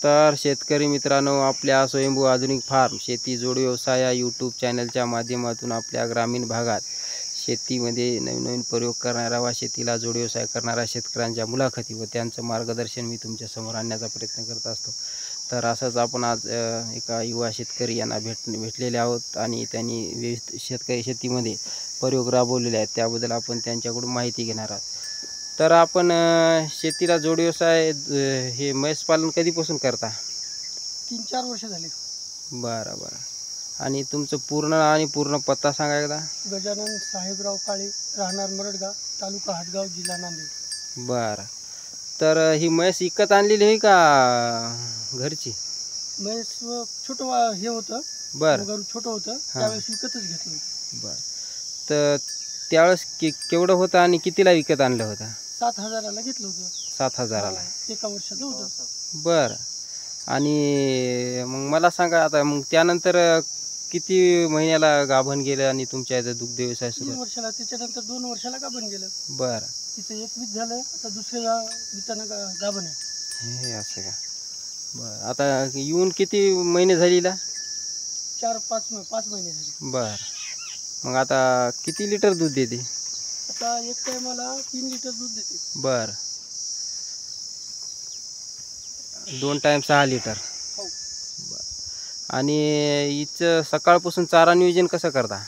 तर शेतकरी मित्रांनो, आपल्या स्वयंभू आधुनिक फार्म शेती जोड व्यवसाय या यूट्यूब चॅनलच्या माध्यमातून आपल्या ग्रामीण भागात शेतीमध्ये नवीन प्रयोग करणारा व शेतीला जोड व्यवसाय करणाऱ्या शेतकऱ्यांच्या मुलाखती व त्यांचं मार्गदर्शन मी तुमच्यासमोर आणण्याचा प्रयत्न करत असतो. तर असंच आपण आज एका युवा शेतकरी यांना भेटलेले आहोत आणि त्यांनी विविध शेतीमध्ये प्रयोग राबवलेले आहेत. त्याबद्दल आपण त्यांच्याकडून माहिती घेणार आहोत. तर आपण शेतीला जोड व्यवसाय हे म्हैस पालन कधीपासून करता? 3-4 वर्ष झाली. बरं बरं. आणि तुमचं पूर्ण पत्ता सांगा एकदा. गजानन साहेबराव काळे, राहणार मरडगाव, तालुका हातगाव, जिल्हा नांदेड. बरं. तर ही म्हैस विकत आणलेली आहे का घरची? म्हैस छोटं हे होतं, बरं घरू छोटं होतं, त्यावेळेस विकतच घेतलं होतं. बरं. तर त्यावेळेस केवढं होतं आणि कितीला विकत आणलं होतं? 7,000ला घेतलं होतं. 7,000ला. एका वर्षाचं होतं. बरं. आणि मग मला सांगा आता, मग त्यानंतर किती महिन्याला गाभण गेलं आणि तुमच्या इथं दुग्ध व्यवसाय सुरू? 3 वर्षाला. त्याच्यानंतर 2 वर्षाला गाभण गेलं. बरं. तिचं 1 वीत झालं, आता दुसऱ्या वितानं गाभण आहे. हे असं का? बरं. आता येऊन किती महिने झालेला? 4-5 महिने झाले. बरं. मग आता किती लिटर दूध देते? आता एक टायमाला 3 लिटर दूध देते. बरं. 2 टाइम 6 लिटर. हो. बरं. आणि हिचं सकाळपासून चारा नियोजन कसं करता?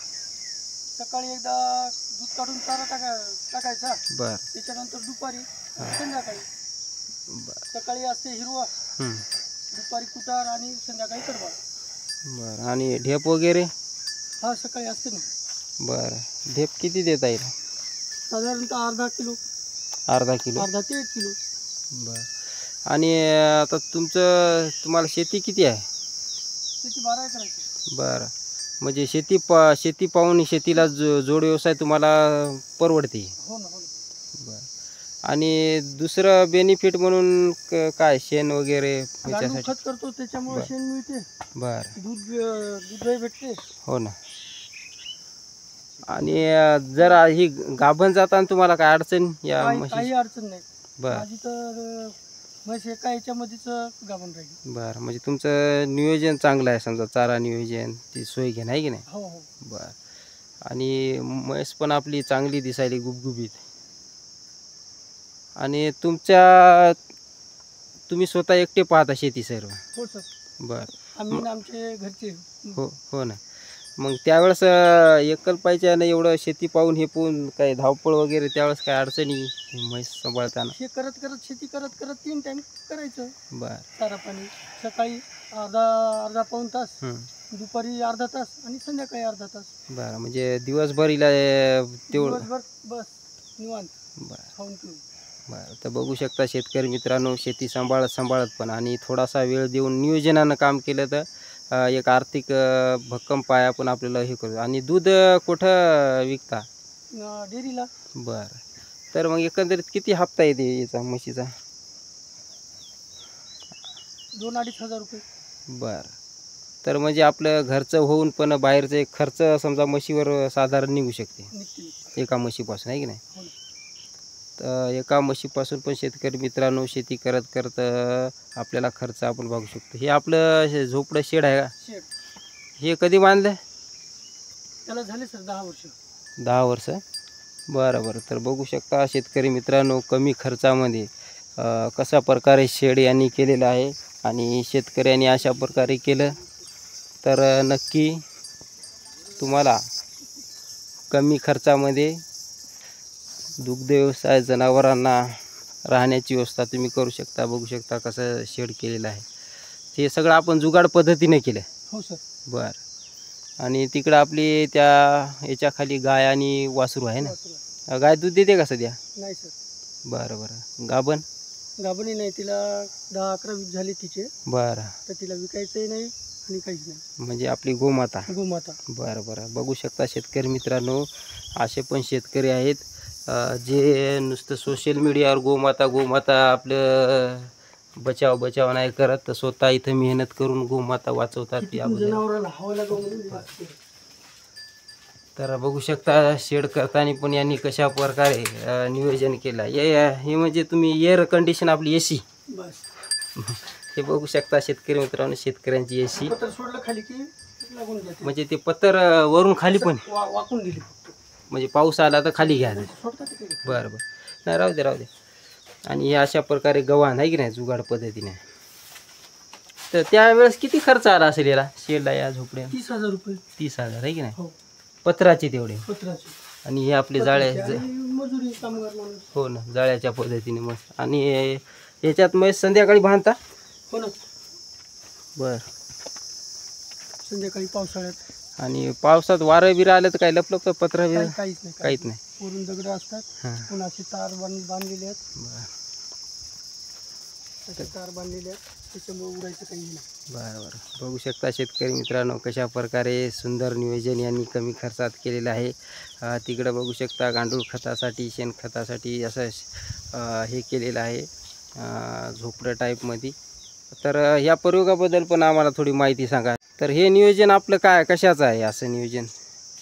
सकाळी एकदा दूध काढून चारा टाकायचा. बरं. त्याच्यानंतर दुपारी संध्याकाळी. बरं. सकाळी असते हिरवा, दुपारी कुटार आणि संध्याकाळी कडबा. बरं. आणि ढेप वगैरे? हा, सकाळी असते ना. बरं. ढेप किती देता येईल? साधारणतः अर्धा किलो. अर्धा किलो? अर्धा ते 1 किलो. बरं. आणि आता तुम्हाला शेती किती आहे? शेती 12 एकर आहे. बरं. म्हणजे शेती पाहून शेतीला जोड व्यवसाय तुम्हाला परवडते? हो ना, हो ना. बरं. आणि दुसरं बेनिफिट म्हणून काय, शेण वगैरे गांडूळ खत करतो, त्याच्यामुळे शेण मिळते. बरं. दूधही भेटते. हो ना. आणि जर ही गाभण जाताना तुम्हाला काय अडचण या काही अडचण नाही. बरं. माझी तर म्हैस एका याच्यामध्येच गाभण राहिली. बरं. म्हणजे तुमचं नियोजन चांगलं आहे, समजा चारा नियोजन ती सोय घेणं आहे की नाही? हो हो. बरं. आणि म्हैस पण आपली चांगली दिसायली, गुबगुबीत. आणि तुम्ही स्वतः एकटे पाहता शेती सर्व? हो सर. बरं. आम्ही आमचे घरचे. हो ना. मग त्यावेळेस एकलपायच्या नाही एवढं शेती पाहून काही धावपळ वगैरे त्यावेळेस काय अडचणी म्हैस सांभाळताना? हे करत शेती करत 3 टाइम करायचं. बरं. चारा पाणी सकाळी अर्धा पाऊण तास, दुपारी अर्धा तास आणि संध्याकाळी अर्धा तास. बरं. म्हणजे दिवसभर दिवसभर बस निवांत. बरं. खाऊन पिऊन. बरं. तर बघू शकता शेतकरी मित्रांनो, शेती सांभाळत पण आणि थोडासा वेळ देऊन नियोजनानं काम केलं तर एक आर्थिक भक्कम पाया पण आपल्याला हे करू. आणि दूध कुठं विकता? डेअरीला. बरं. तर मग एकंदरीत किती हप्ता येते याचा म्हशीचा? 2-2.5 हजार रुपये. बरं. तर म्हणजे आपलं घरचं होऊन पण बाहेरचं एक खर्च समजा म्हशीवर साधारण निघू शकते एका म्हशीपासून, आहे की नाही? हो. तर एका म्हशीपासून पण शेतकरी मित्रांनो शेती करत आपल्याला खर्च आपण बघू शकतो. हे आपलं झोपडं शेड आहे का? शेड. हे कधी बांधलं? त्याला झाले सर 10 वर्ष. 10 वर्ष? बरं बरं. तर बघू शकता शेतकरी मित्रांनो, कमी खर्चामध्ये कशा प्रकारे शेड यांनी केलेलं आहे. आणि शेतकऱ्यांनी अशा प्रकारे केलं तर नक्की तुम्हाला कमी खर्चामध्ये दुग्ध व्यवसाय, जनावरांना राहण्याची व्यवस्था तुम्ही करू शकता. बघू शकता कसं शेड केलेलं आहे. हे सगळं आपण जुगाड पद्धतीने केलं. हो सर. बरं. आणि तिकडं आपली त्या याच्याखाली गाय आणि वासरू आहे ना? गाय दूध देते का सध्या? नाही सर. बरं बरं. गाभणी नाही, तिला 10-11 वीक झाली तिचे. बरं. तर तिला विकायचंही नाही आणि काहीच नाही. म्हणजे आपली गोमाता. बरं बरं. बघू शकता शेतकरी मित्रांनो, असे पण शेतकरी आहेत जे नुसतं सोशल मीडियावर गोमाता आपलं बचाव नाही करत, तर स्वतः इथं मेहनत करून गोमाता वाचवतात. तर बघू शकता शेड करताना पण यांनी कशा प्रकारे नियोजन केलं. हे म्हणजे तुम्ही एअर कंडिशन आपली AC हे बघू शकता शेतकरी मित्रांनो, शेतकऱ्यांची अशी पत्र सोडलं खाली की लागून जाते. म्हणजे ते पत्तर वरून खाली पण वाकून दिली फक्त. म्हणजे पाऊस आला तर खाली घ्यायचं. सोडतात ते. बरं बरं, नाही राहू दे राहू दे. आणि हे अशा प्रकारे गव्हाण आहे की नाही जुगाड पद्धतीने. तर त्यावेळेस किती खर्च आला असेल याला, शेडला या झोपड्या? 30,000 रुपये. 30,000 आहे की नाही? हो, पत्राचे तेवढे. पत्राचे. आणि हे आपले जाळे मजुरी कामगार माणूस. हो ना, जाळ्याच्या पद्धतीने मस्त. आणि याच्यात मग संध्याकाळी बांधता? हो ना, बर. संध्याकाळी पावसाळ्यात. आणि पावसात वारं बिरं आलं तर काय लपलप पत्र बिर? काहीच नाही. काहीच नाही. वरून दगड असतात, हां, पुन्हा अशी तार बांधलेली आहेत. बरं अशा तार बांधलेल्या आहेत, त्याच्यामुळे उडायचं काही नाही. बरं बरं. बघू शकता शेतकरी मित्रांनो, कशा प्रकारे सुंदर नियोजन यांनी कमी खर्चात केलेलं आहे. तिकडं बघू शकता गांडूळ खतासाठी, शेणखतासाठी असं हे केलेलं आहे झोपडं टाईपमध्ये. तर ह्या प्रयोगाबद्दल पण आम्हाला थोडी माहिती सांगा. तर हे नियोजन आपलं काय, कशाचं आहे असं नियोजन?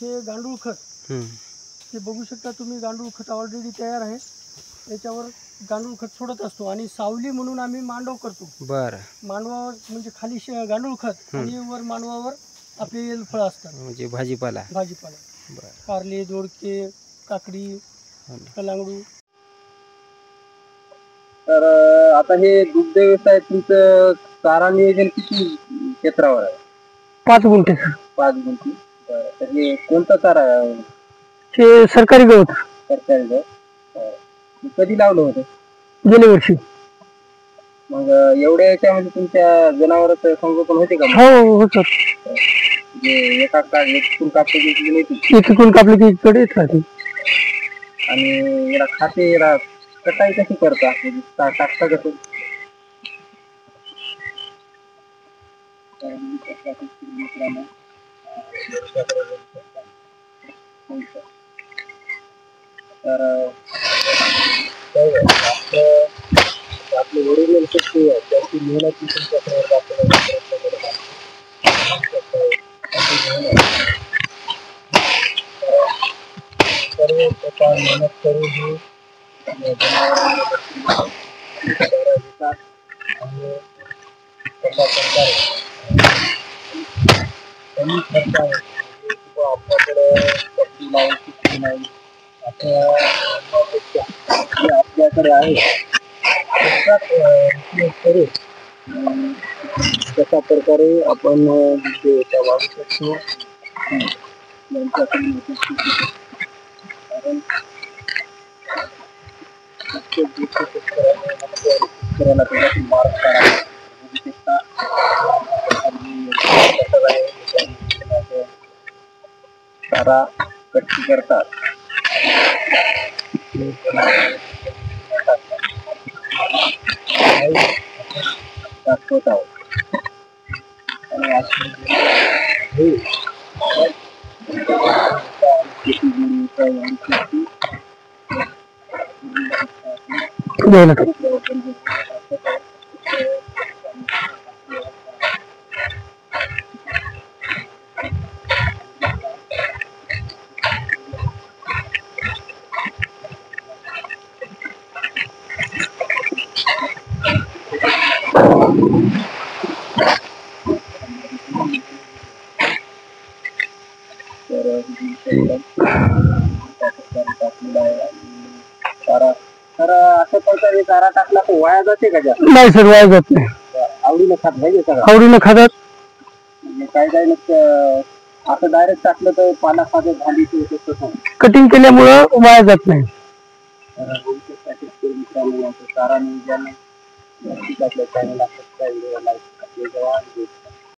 हे गांडूळ खत, हे बघू शकता तुम्ही. गांडूळ खत ऑलरेडी तयार आहे, याच्यावर गांडूळ खत सोडत असतो. आणि सावली म्हणून आम्ही मांडव करतो. बरं. मांडवावर म्हणजे खाली गांडूळ खत आणि वर मांडवावर आपले फळं असतात, म्हणजे भाजीपाला. बरं. कारले, दोडके, काकडी, कलांगडू. तर आता हे दुग्ध व्यवसाय तुमचं चारा नियोजन किती क्षेत्रावर आहे? 5 गुंठे. 5 गुंठे. बरं. तर हे कोणता चारा आहे? हे सरकारी गवत. सरकारी गवत. कधी लावलं होतं? गेल्या वर्षी. मग एवढ्या याच्यामध्ये तुमच्या जनावरांचं संगोपन होते का? हो, होतं. म्हणजे एकूण कापले की नाही? एकूण कापले की इकडे येत राहते. आणि याला खाते, याला कटाई कशी करता, टाकता कसं? तर आपले वडील शक्ती आहे त्याची मेहनत तुमच्याकडे आपल्याला प्रयत्न करत आहे. सर्व प्रकार मेहनत करून हे घेतात आणि कशा प्रकारे कमी खर्चाने आपल्याकडे शक्ती नाही, किती नाही, आपल्याकडे आहे कशा प्रकारे आपण वाढू शकतो. शेतकऱ्याला त्याच्यातून मार्ग चारा कच्ची करतात. दाखवत आहोत. तर अशा प्रकारे चारा टाकला तर वाया जाते का? नाही सर, वाया जात नाही. आवडीनं खात नाही का? आवडीनं खातात. म्हणजे काय काय असं डायरेक्ट टाकलं तर पाला खाते झाली कटिंग केल्यामुळं वाया जात नाही. चारा नियोजन आपल्या चॅनलला सबस्क्राईब, लाईक,